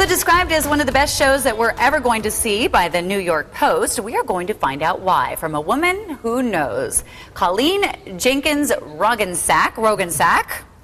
So described as one of the best shows that we're ever going to see by the New York Post, we are going to find out why from a woman who knows. Colleen Jenkins Rogensack.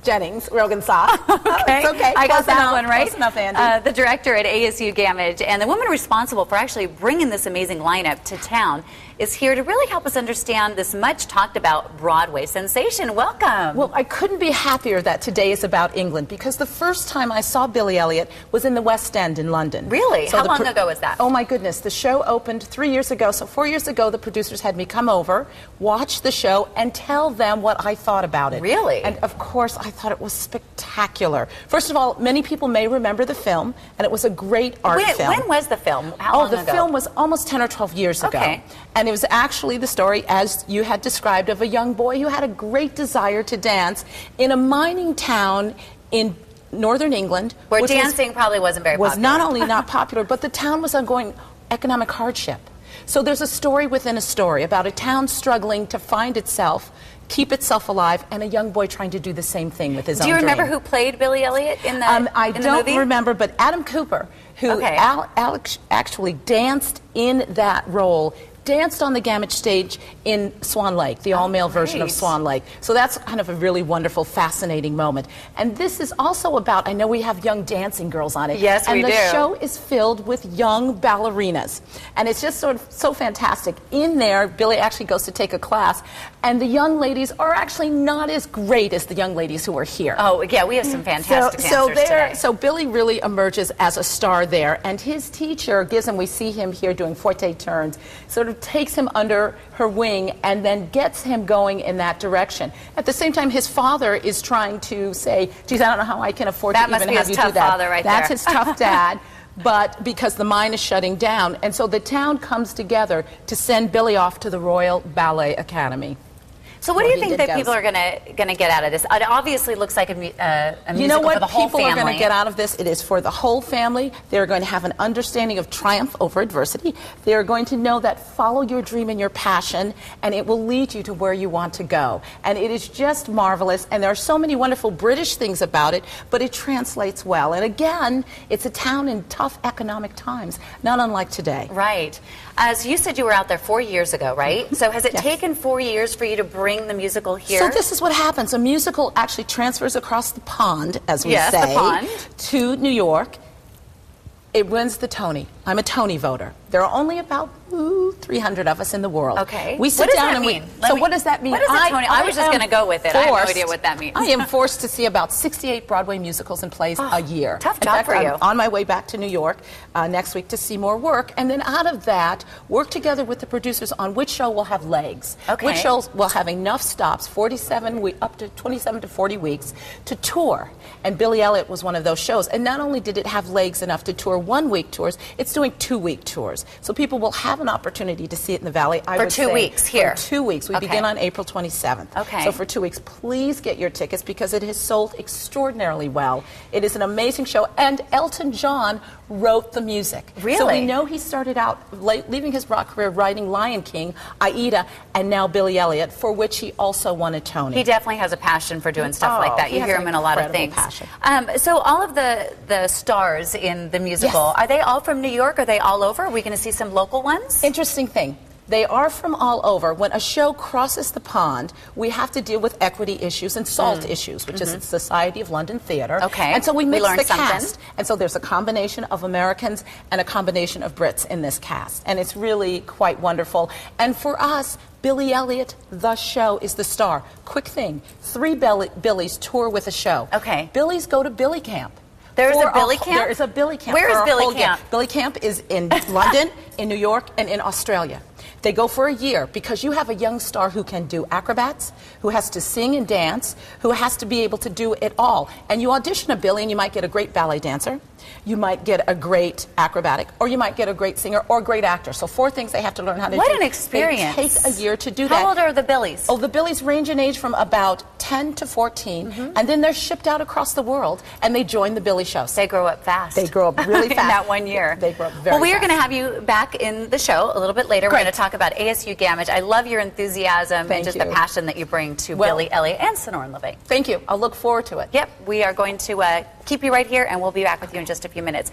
Jennings, Rogensack. Okay. It's okay. I got that one right. Close enough, Andy. The director at ASU Gammage and the woman responsible for actually bringing this amazing lineup to town is here to really help us understand this much talked about Broadway sensation. Welcome. Well, I couldn't be happier that today is about England, because the first time I saw Billy Elliot was in the West End in London. Really? So how long ago was that? Oh my goodness, the show opened 3 years ago. So 4 years ago, the producers had me come over, watch the show, and tell them what I thought about it. Really? And of course, I thought it was spectacular. First of all, many people may remember the film, and it was a great art film. When was the film? How long ago? The film was almost 10 or 12 years ago. And it was actually the story, as you had described, of a young boy who had a great desire to dance in a mining town in northern England. Where dancing probably wasn't very popular. Was not only not popular, but the town was undergoing economic hardship. So there's a story within a story about a town struggling to find itself, keep itself alive, and a young boy trying to do the same thing with his own dream. Do you remember who played Billy Elliot in the I don't movie? remember, but Adam Cooper, who Alex actually danced in that role, danced on the Gammage stage in Swan Lake, the all-male version of Swan Lake. So that's kind of a really wonderful, fascinating moment. And this is also about, I know we have young dancing girls on it. Yes, we do. And the show is filled with young ballerinas. And it's just sort of so fantastic. In there, Billy actually goes to take a class, and the young ladies are actually not as great as the young ladies who are here. Oh, yeah, we have some fantastic dancers today. So Billy really emerges as a star there, and his teacher gives him, we see him here doing forte turns, sort of takes him under her wing and then gets him going in that direction. At the same time, his father is trying to say, geez, I don't know how I can afford to even have you do that. That must be his tough father right there. That's his tough dad. But because the mine is shutting down, and so the town comes together to send Billy off to the Royal Ballet Academy. So what do you think that people are going to get out of this? It obviously looks like a musical you know what for the whole people family. are going to get out of this? It is for the whole family. They're going to have an understanding of triumph over adversity. They're going to know that follow your dream and your passion, and it will lead you to where you want to go. And it is just marvelous, and there are so many wonderful British things about it, but it translates well. And again, it's a town in tough economic times, not unlike today. Right. So you said you were out there 4 years ago, right? So has it taken 4 years for you to bring the musical here? So this is what happens. A musical actually transfers across the pond, as we say, the pond, to New York. It wins the Tony. I'm a Tony voter. There are only about 300 of us in the world. Okay. We sit down and we. So what does that mean? What is a Tony? I was just going to go with it. I have no idea what that means. I am forced to see about 68 Broadway musicals and plays a year. Tough job for you. I'm on my way back to New York next week to see more work, and then out of that, work together with the producers on which show will have legs. Okay. Which shows will have enough stops, up to 27 to 40 weeks, to tour. And Billy Elliot was one of those shows. And not only did it have legs enough to tour 1 week tours, it's doing 2 week tours. So people will have an opportunity to see it in the Valley. For 2 weeks here. For 2 weeks. We begin on April 27th. Okay. So for 2 weeks, please get your tickets because it has sold extraordinarily well. It is an amazing show. And Elton John wrote the music. Really? So we know he started out leaving his rock career writing Lion King, Aida, and now Billy Elliot, for which he also won a Tony. He definitely has a passion for doing stuff like that. You hear him in a lot of things. So all of the stars in the musical, are they all from New York? Are they all over? Are we going to see some local ones? Interesting thing. They are from all over. When a show crosses the pond, we have to deal with equity issues and SALT issues, which is the Society of London Theatre. Okay. And so we mix the cast. And so there's a combination of Americans and a combination of Brits in this cast. And it's really quite wonderful. And for us, Billy Elliot, the show, is the star. Quick thing, 3 Billies tour with a show. Okay. Billies go to Billy Camp. There is a Billy Camp? There is a Billy Camp. Where is Billy Camp? Billy Camp is in London, in New York, and in Australia. They go for a year because you have a young star who can do acrobats, who has to sing and dance, who has to be able to do it all. And you audition a Billy and you might get a great ballet dancer, you might get a great acrobatic, or you might get a great singer or a great actor. So 4 things they have to learn how to do. What an experience. They take a year to do that. How old are the Billies? Oh, the Billies range in age from about 10 to 14, and then they're shipped out across the world, and they join the Billy shows. They grow up fast. They grow up really fast. In that 1 year. They grow up very fast. Well, we are going to have you back in the show a little bit later. We're going to talk about ASU Gammage. I love your enthusiasm and just the passion that you bring to Billy Elliot and Sonoran Levine. Thank you. I'll look forward to it. Yep. We are going to keep you right here, and we'll be back with you in just a few minutes.